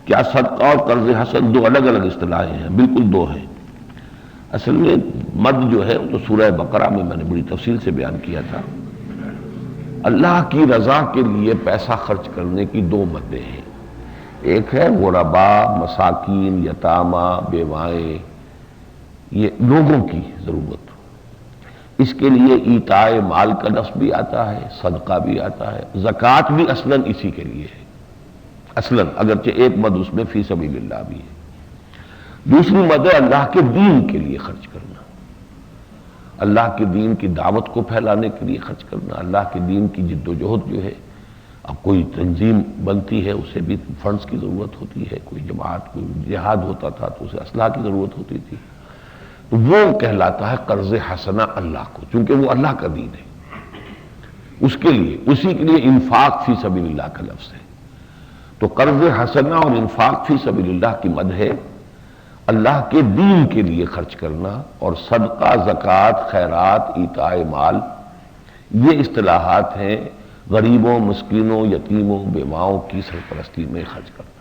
کیا صدقہ اور قرض حسن دو الگ الگ اصطلاحیں ہیں؟ بالکل دو ہیں۔ اصل میں مد جو ہے تو سورہ بقرہ میں نے بڑی تفصیل سے بیان کیا تھا۔ اللہ کی رضا کے لیے پیسہ خرچ کرنے کی دو مدیں ہیں، ایک ہے غرباء، مساکین، یتامہ، بیوائیں، یہ لوگوں کی ضرورت، اس کے لیے ایتاء مال کا لفظ بھی آتا ہے، صدقہ بھی آتا ہے، زکوٰۃ بھی اصلاً اسی کے لیے ہے، اصلاً اگرچہ ایک مد اس میں فی سبیل اللہ بھی ہے۔ دوسری مد ہے اللہ کے دین کے لیے خرچ کرنا، اللہ کے دین کی دعوت کو پھیلانے کے لیے خرچ کرنا، اللہ کے دین کی جد و جہد جو ہے، اب کوئی تنظیم بنتی ہے اسے بھی فنڈز کی ضرورت ہوتی ہے، کوئی جماعت، کوئی جہاد ہوتا تھا تو اسے اسلحہ کی ضرورت ہوتی تھی، تو وہ کہلاتا ہے قرض حسنہ اللہ کو، چونکہ وہ اللہ کا دین ہے، اس کے لیے، اسی کے لیے انفاق فی سبیل اللہ کا لفظ ہے۔ تو قرض حسنہ اور انفاق فی سبیل اللہ کی مد ہے اللہ کے دین کے لیے خرچ کرنا، اور صدقہ، زکوٰۃ، خیرات، ایتاء مال، یہ اصطلاحات ہیں غریبوں، مسکینوں، یتیموں، بیواؤں کی سرپرستی میں خرچ کرنا۔